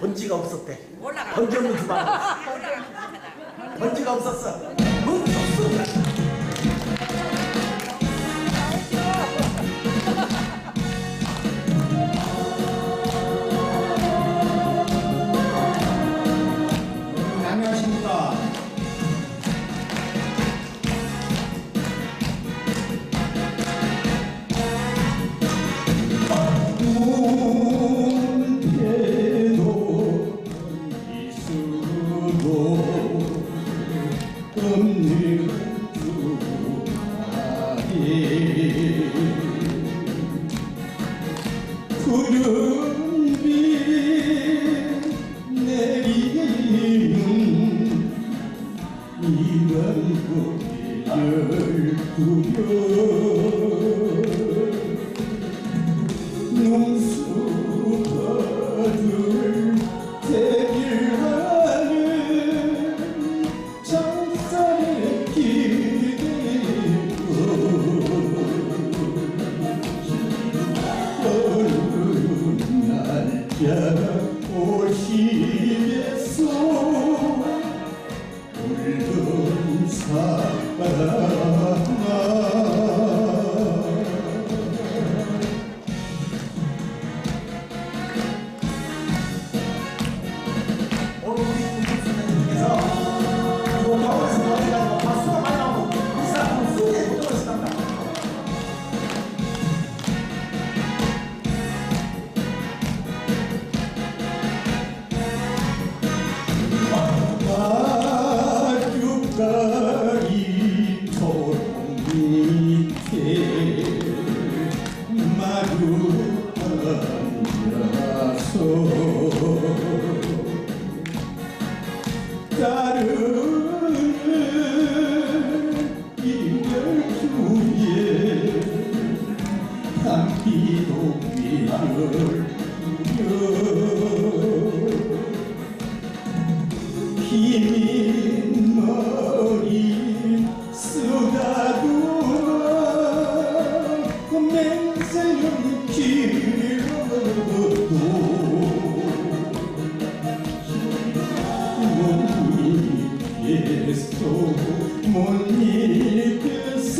번지가 없었대. 올라가. 번지 없는 주방. 번지가 없었어. 문 없어. 안녕하십니까. 문패도 이수도 없는 주말이 구름이 내리는 이런 고개를 구겨 눈수가들 대길하는 정사의 기대고 어느 날짜 오시겠소 울던 사람아 오늘 우리 선생님께서 교과서에서 머리가 박수가 많이 나오고 이 사람은 수에 도전을 시간다. 마주가리 토록 밑에 마주 앉아서 따르는 이별주에 담기도 미를 흰 머리 쓰다듬어 맹세는 길어도 못 이겠소 못 이겠소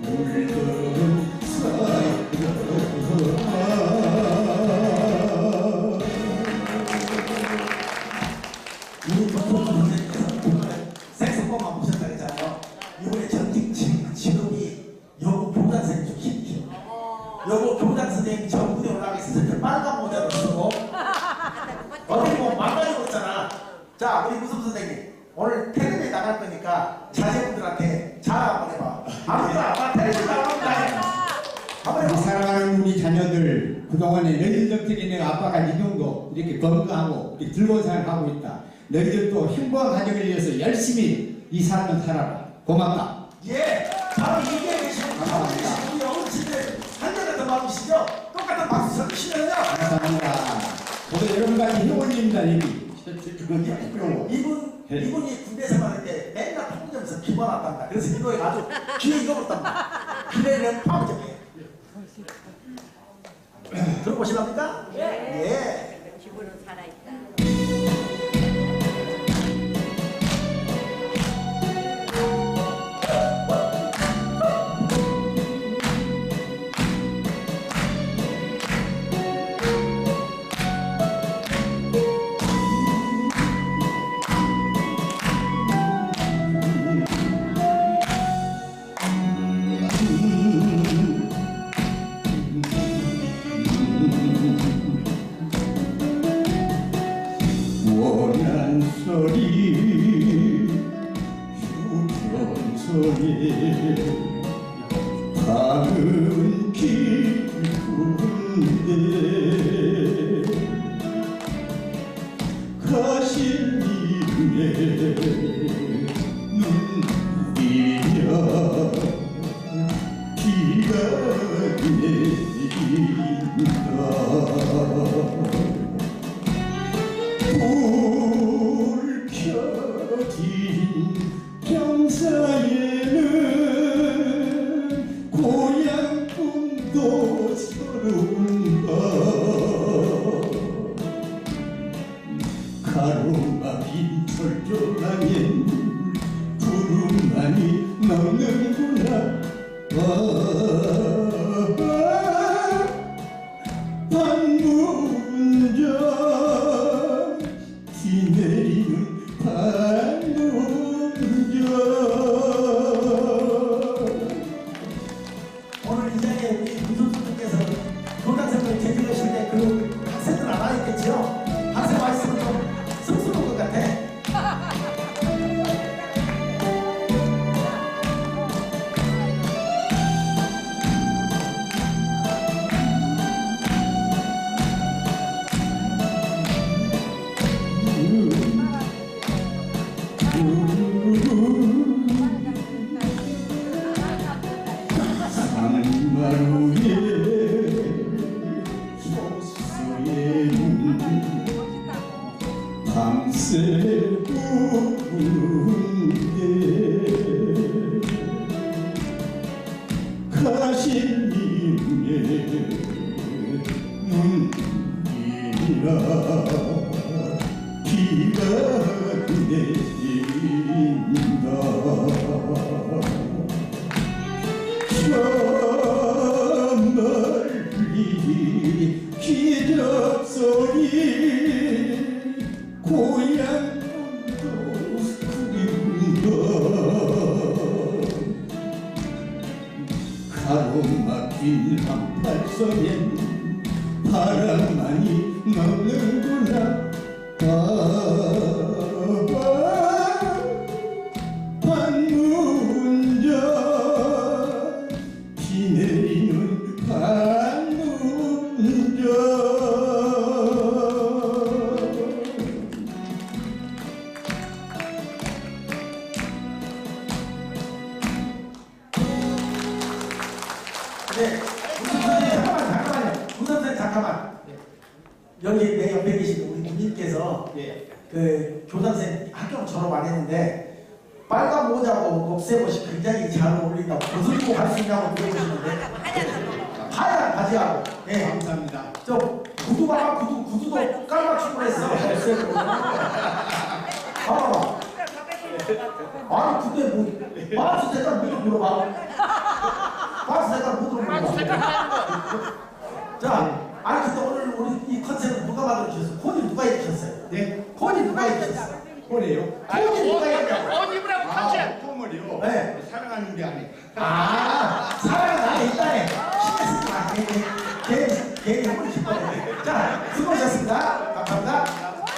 울던 우리 교과서 선생님께서 색소폰만 보셨다 했잖아요. 이번에 전직 직업이 여고 교장 선생님 좀 힘이. 여고 교장 선생님 전군에 올라가 있어서 그 빨간 모자를 쓰고 어디 뭐 망가지고 있잖아. 자, 우리 무슨 선생님 오늘 텔레비에 나갈 거니까 자제분들한테 자랑 한번 해봐. 아무나 텔레비에 나갑니다. 한번 우리 해봐. 사랑하는 우리 자녀들 그동안에 너희들 덕에 아빠가 이 정도 이렇게 건강하고 이렇게 즐거운 생활을 하고 있다. 너희들도 행복한 가정을 위해서 열심히 이 삶을 살아라. 고맙다. 예, 바로 이게 계시는 감사합니다. 우리 어르신들 한결같은 마음이시죠? 똑같은 박수 치면요. 감사합니다. 저도 여러분까지 효원입니다. 이분이 군대 생활할 때 맨날 통점에서 비 받았단다. 그래서 이 노래가 아주 귀에 익어버렸단다. 그래는 파워점이에요. 들어보실랍니까? 예. 기분은 살아있다. 원한 소리 휴전 소리 밤은 깊은데 가신 이름에 눈이야 비가 내린다 불 켜진 경사에는 고향 꿈도 서른다 가로막힌 철조망엔 구름만이 넘는구나. 반문전 비 내리는 반문전. 오늘 이 자리에 우리 군수님께서 교장선생님을 제주하실 때 그 학생들 안 와있겠죠? 학생 와있으면 좀 쑥스러운 것 같아. 산마루에 속소에는 밤새 우는데 가시님의 눈이라 비가 내린다. 저 멀리 기적소리 고향도 그린다. 가로막힌 한팔선엔 바람만이 넘는구나. 반문전 비 내리는 반문전. 네, 잠깐만요. 군선생님 잠깐만. 여기 내 옆에 계신 우리 누님께서 그 교장선생님 학교 졸업 안 했는데 빨간 모자고 녹색 옷이 굉장히 잘 어울린다고 옷을 입고 갈 수 있냐고 물어보시는데 하얀 바지하고 감사합니다. 저 구두가 구두도 깔맞춤으로 했어. 녹색으로. 봐봐봐. 아니 근데 뭐 마우스 색깔 물어봐. 마우스 색깔 물어봐. 자, 아니 근데 오늘 우리 이 컨셉은 누가 만들어주셨어요? 코디 누가 해주셨어요? 네? 코디 누가 해주셨어요? 뭐래요? 코디 누가 해주셨어요? 옷 입으라고 컨셉. 콧물이요? 네. 사랑하는 게 아니에요. 사랑은 안에 있다네. 신경 쓰지 마. 괜히 힘을 줄 거네. 자, 수고하셨습니다.